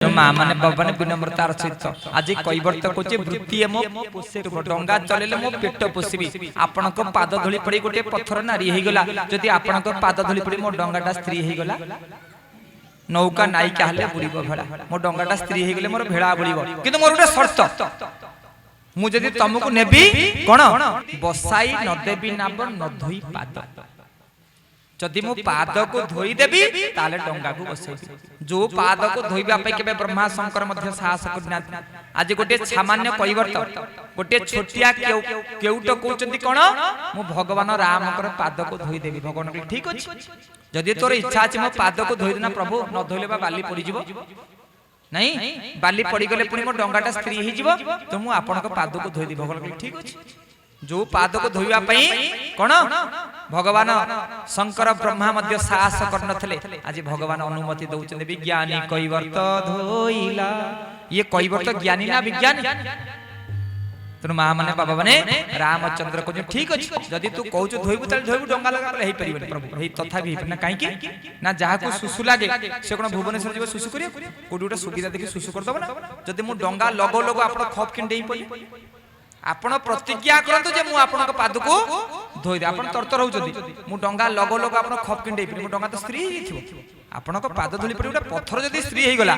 माँ माने बाबा ने विनम्रतार सहित आज कैवर्त कोचे वृत्ति मो डंगा चलेले मो पेट पोषिबी आपण को पाद धूली पड़ी गोटे पत्थर नारी हे गला जदि आपण को पाद धूली पड़ी मो डंगाटा स्त्री हे गला नौका नायिका हले बुड़ीबो भेड़ा मो डंगाटा स्त्री हे गले मोर भेड़ा बुड़ीबो किंतु मोर गोटे शर्त मु जदि तुमको नेबी कोन बसाई न देबी नाब न धोई पाद जदि मु पाद को धोई देबी ताले डंगा को बसैबी जो पाद को धोइबा पे केबे ब्रह्मा शंकर मध्य साहस करना आज गोटे सामान्य कैवर्त गोटे छोटिया केउट कहउचंती कोन मु भगवान राम कर पाद को धोई देबी भगवान के ठीक अछि जदि तोर इच्छा अछि मो पाद को धोई देना प्रभु न धोइले बा बाली पड़ी जिवो नहीं बाली पड़ी गले पुनी मो डंगाटा स्त्री ही जिवो तो मु आपन को पाद को धोई दी भगवान के ठीक अछि जो पाद को धोइबा पई कोन भगवान शंकर ब्रह्मा मध्य साहस करनथले आज भगवान अनुमति दउचंदे विज्ञानी कैवर्त धोइला ये कैवर्त ज्ञानी ना विज्ञानी तनु मां माने बाबा माने रामचंद्र को ठीक अछि जदि तू कहउछ धोइबु तले धोइबु डंगा लगा हे परिबे प्रभु हे तथा भी ना काहे की ना जहा को सुसु लागे से कोन भुवनेश्वर जीव सुसु करिया कोडी उटा सुविधा देखि सुसु कर दबो ना जदि मु डंगा लगो लगो आपण खप किन देई पली आपण प्रतिज्ञा करंतु जे मु आपण को पाद को धोइ दे आपण तरतर होउचंदी मु डंगा लगो लगो आपण खप किन देई मु डंगा तो स्त्री ही थिबो आपण को पाद धुली पड़ी उटा पत्थर जदी स्त्री हे गला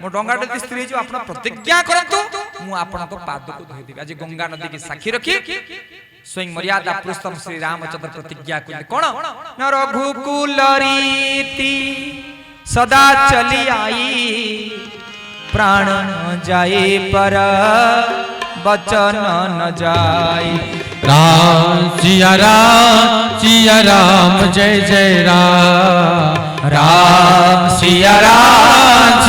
मो डंगा जदी स्त्री जो आपण प्रतिज्ञा करंतु मु आपण को पाद को धोइ देबी आज गंगा नदी की साक्षी रखी स्वयं मर्यादा पुरुषोत्तम श्री रामचंद्र प्रतिज्ञा करले कोन न रघुकुल रीति सदा चली आई प्राण न जाए पर बचन न जाए राम सिया राम जय जय राम राम सिया राम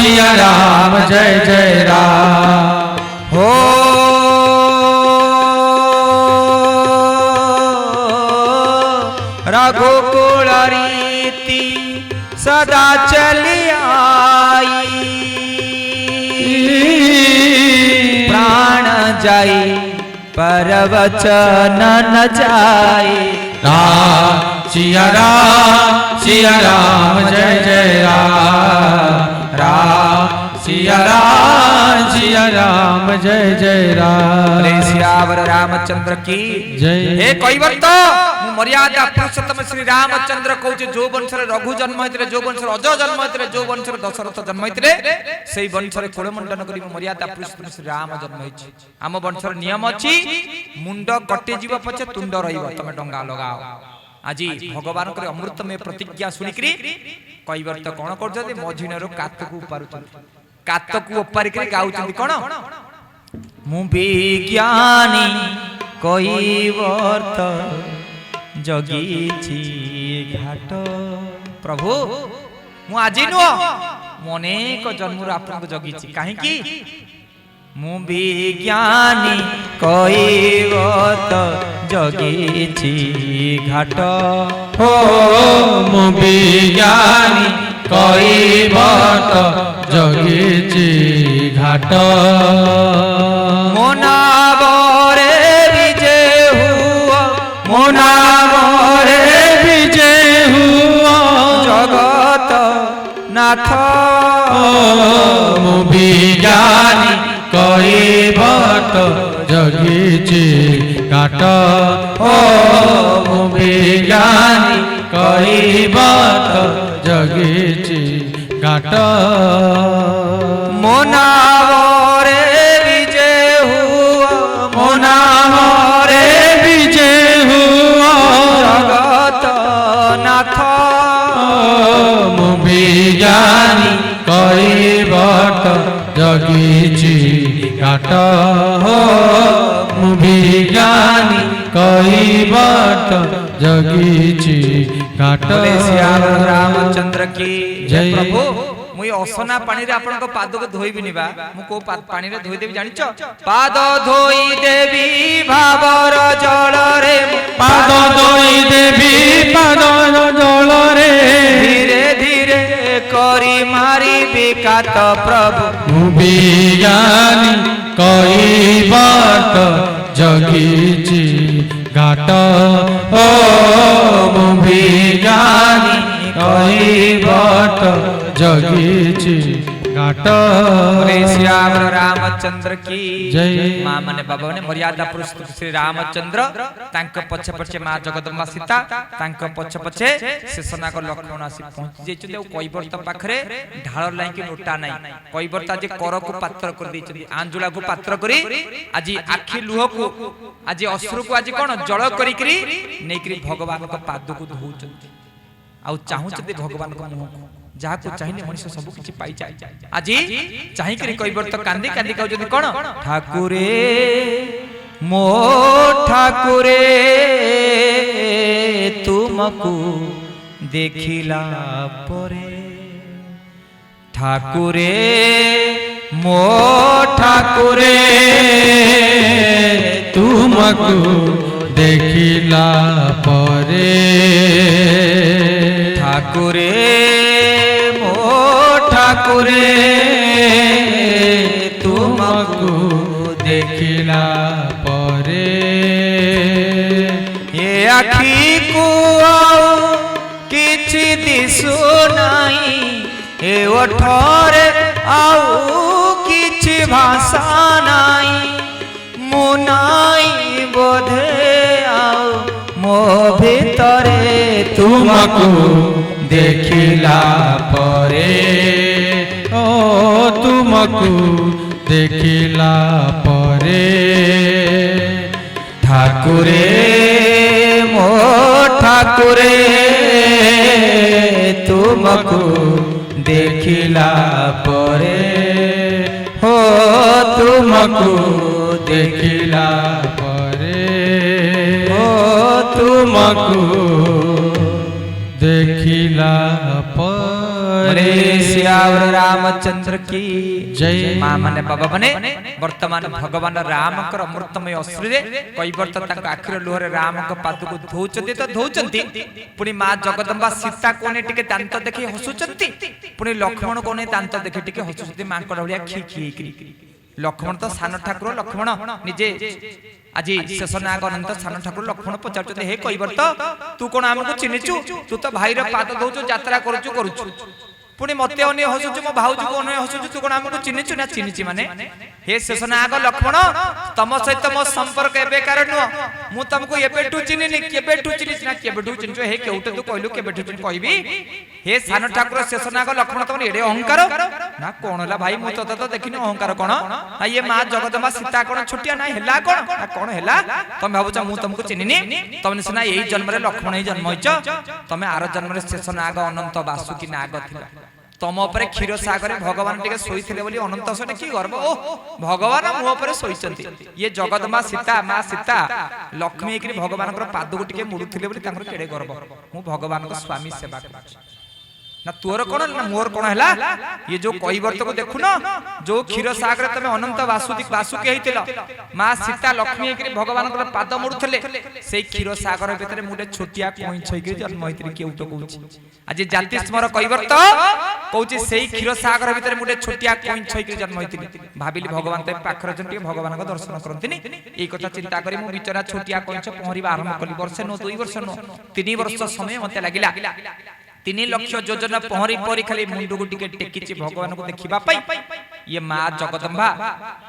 जय जय राम हो रघुकुल रीति सदा चली आई प्राण जाए पर वचन न जाए राम सिया राम जय जय राम राम सिया राम जय जय राम रे सियावर रामचंद्र की जय हे कैवर्त मर्यादा पुरुषोत्तम श्री रामचंद्र कहउछ जो वंशरे रघु जन्म हेतरे जो वंशरे अज जन्म हेतरे जो वंशरे दशरथ जन्म हेतरे सेई वंशरे कोलमंडन करी मर्यादा पुरुषोत्तम श्री राम जन्म हेछि आम वंशर नियम अछि मुंड कटि जीव पछे तुंड रहिबो तमे डंगा लगाओ आज भगवान करे अमृतमय प्रतिज्ञा सुनिकरी कैवर्त कोन करजते मझिनरो कातकु उपारुचंती कातकु उपारि करी गाउचंती कोन मु विज्ञानी कैवर्त जगीछि घाट प्रभु मु आजि नु अनेक जन्मर आपन जगीछि काहे की मु विज्ञानी कैवर्त जगीछि घाट हो मु विज्ञानी कैवर्त जगीछि घाट मोनाबरे विजय हुआ मोनाबरे विजय हुआ जगत नाथ मु विज्ञानी कैवर्त जगीछि घाट ओ मु विज्ञानी कैवर्त जगीछि घाट मोनाबरे विजय हुआ मोनाबरे विजय हुआ जगत नाथ मु विज्ञानी कैवर्त जगीछि घाट हो मु विज्ञानी कैवर्त जगीछि घाट रामचंद्र की जय प्रभु मुई असना पानी रे आपन को पाद को धोई बिनी बा मु को पानी रे धोई देबी जानिछ पाद धोई देबी भावर जल रे पाद धोई देबी पादर जल रे धीरे धीरे करी मारी विकात प्रभु मु विज्ञानी कैवर्त जगीछि घाट ओ मु विज्ञानी कैवर्त जगीछि घाट श्याम रामचंद्र की जय। माँ माने बाबा माने मर्यादा पुरुषोत्तम श्री रामचंद्र तांक पछे पछे माँ जगदम्बा सीता तांक पछे पछे शेषनाग लक्ष्मण आसी पहुंची जेचुते कैवर्त पाखरे ढाल लाइन की नोटा नाही कैवर्त आज कर को पात्र कर दैछथि आंजुला को पात्र करी आज आखि लुह को आज अश्रु को आज कोन जल करी करी नेकरी भगवान को पाद को धोउछथि आ चाहूछथि भगवान को मुह को जहा को चाहिए मनुष्य सब किछि पाई जाय आज चाहि करी कैवर्त कांदी कांदी कहउ जदि कोन ठाकुरे मो ठाकुरे तुमको देखिला परे ठाकुरे मो ठाकुरे तुमको देखिला परे ठाकुरे मो ठाकुरे तुमको देखिला परे ये आखि को किछि दिसु नाही ए ओठरे आउ किछि भाषा नाही मुनाई बोधे आउ मो भितरे तुमको देखिला परे ओ तुमको देखिला परे ठाकुरे मो ठाकुरे तुमको देखिला परे हो तुमको देखिला परे ओ तुमको देखिला परे श्याम रामचंद्र की जय। माँ माने बाबा माने वर्तमान भगवान राम अमृतमय अश्रुरे कैवर्त तांक आखिर लुहरे राम पाद को धोउचंती तो धोउचंती पुणी माँ जगदम्बा सीता कोने टिके दांत देखि हसुचंती पुणी लक्ष्मण कोने दांत देखि टिके हसुचंती मां को भलिया खी खी करी लक्ष्मण तो सान ठाकुर लक्ष्मण निजे आज शेषनाग अनंत सान ठाकुर लक्ष्मण पचार हे कैवर्त तू कौन आमको चिन्हिचु तू तो भाईर पाद धोचु यात्रा करुचु करुचु पुणी मते अने हसुचु मो भाउजी को अने हसुचु तू कोन हमको चिन्हिचु ना चिन्हिची माने हे शेषनाग लक्ष्मण तम सहित मो संपर्क एबे कारण मु तुमको एबेठु चिन्हिनी केबेठु चिन्हिच ना केबेठु चिन्हिचु हे केउटे तू कहलु केबेठु चिन्हि कहबी हे सान ठाकुर शेषनाग लक्ष्मण तम एडे अहंकार ना कोन हला भाई मु तो देखिनि अहंकार कोन आ ये मां जगदम्बा सीता कोन छोटिया ना हेला कोन आ कोन हेला तम भाबुच मु तुमको चिन्हिनी तमने सिना एई जन्म रे लक्ष्मण ही जन्म होइछ तमे आरो जन्म रे शेषनाग अनंत वासुकी नाग थिला तम उपरे क्षीर सागर भगवान टिके सोईथिले बोली अनंत सेटा की गर्व ओ भगवान मुह उपरे सोईचंती ये जगदम्बा सीता मां सीता लक्ष्मी एकरी भगवान पाद को टिके मुडुथिले बोली तांकर केडे गर्व मु भगवान को स्वामी सेवा कर ना तोर कोन ना मोर कोन हैला ये जो कैवर्त को देखु ना जो क्षीर सागर तमे अनंत वासुकी हेतिला मां सीता लक्ष्मी एकरी भगवान पाद मुडुथिले सेई क्षीर सागर भितरे मुडे छोटिया कोइछ के जन्म होइतरी केउटो कहूची आज जाति स्मर कैवर्त कहूची सेई क्षीर सागर भितरे मुडे छोटिया कोइछ के जन्म होइतरी भाबिली भगवान ते पाखर जन टिके भगवान को दर्शन करंतिनी एई कथा चिंता करी मु बिचरा छोटिया कोइछ पहरिबा आरंभ कली वर्ष नो 2 वर्ष नो 3 वर्ष समय मते लागिला 3 लाख योजना पहरी परी खाली मुंडू को टिके टेकिची भगवान को देखिबा पाई ये मां जगदम्बा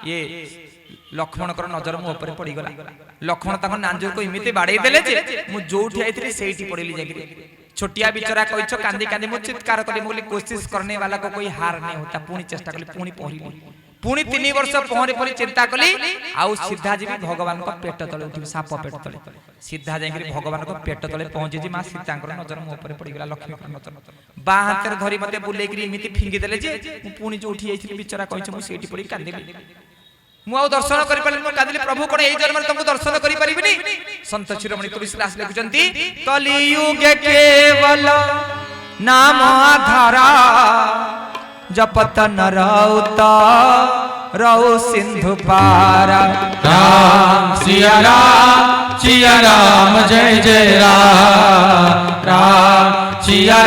ये लक्ष्मण कर नजर मो ऊपर पड़ी गला लक्ष्मण ताको नांजूर को इमिते बाडे देले जे मु जोठी आइथिली सेठी पड़िली जागिरी छोटिया बिचरा कहिछ कांदी कांदी मु चित्कार कली बोली कोशिश करने वाला को कोई हार नहीं होता पुनी चेष्टा कली पुनी पहरिली पुनी 3 वर्ष पहरे परी चिंता कली आउ सीधा जी भगवान को पेट तले उठी साप पेट तले सीधा जाई भगवान को पेट तले पहुंची जी मां सीतांकर नजर मो ऊपर पड़ी गला लक्ष्मी कर नजर बा हाथ धरी मते बुले करी इमिति फिंगी देले जे मु पुनी जो उठी आइथिली बिचरा कहिछ मु सेठी पड़ी कांदिली मु आ दर्शन करि पाले मु कांदिली प्रभु कोन एई जन्म तुमको दर्शन करि परिबिनी संत शिरोमणि तुलसीदास लिखुचंती कलियुग केवल नाम आधारा जपत नरौता रौ सिंधु पारा राम सिया राम जय जय राम राम सिया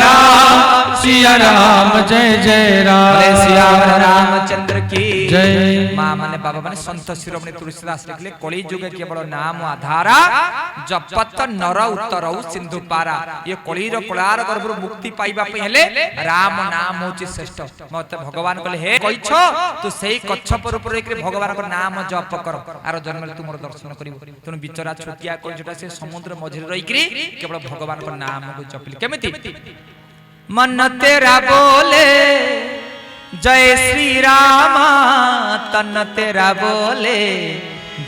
सिया राम जय जय राम बोले सियावर रामचंद्र की जय। माँ माने बाबा माने संत शिरोमणि तुलसीदास लिखले कली जुगे केवल नाम आधारा जपत नर उत्तर सिंधु पारा। ये कलीर कलार गर्भ मुक्ति पाइबा पे हेले राम नाम होची श्रेष्ठ। मते भगवान कहले हे कइछो तू सेही कच्छपर ऊपर एक भगवान को नाम जप कर आरो जन्म तू मोर दर्शन करिवो। तुम बिचरा छोटिया कइछटा से समुद्र मझिर रहिकरी केवल भगवान को नाम को जपिले केमिति मन तेरा बोले जय श्री राम तन तेरा बोले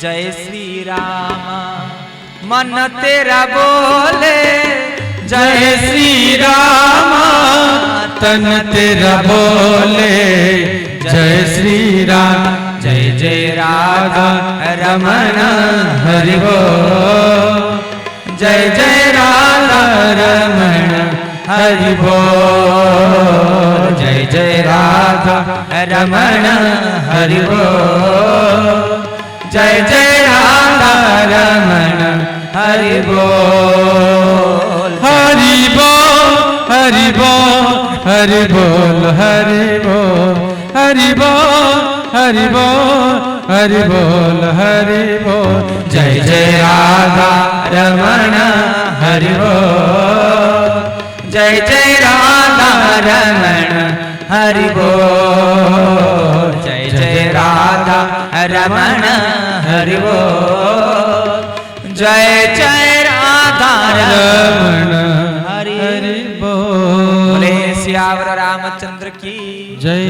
जय श्री राम मन तेरा बोले जय श्री राम तन तेरा बोले जय श्री राम जय जय राधा रमण हरि बोल जय जय राधा रमण हरि बोल जय जय राधा रमण हरि बोल जय जय राधा रमण हरि बोल हरि बोल हरि बोल हरि बोल हरि बोल हरि बोल हरि बोल हरि बोल हरि बोल जय जय राधा रमण हरि बोल जय जय राधा रमण हरि बोल जय जय राधा रमण हरि बोल जय जय राधा रमण हरि बोल। बोले सियावर रामचंद्र की जय।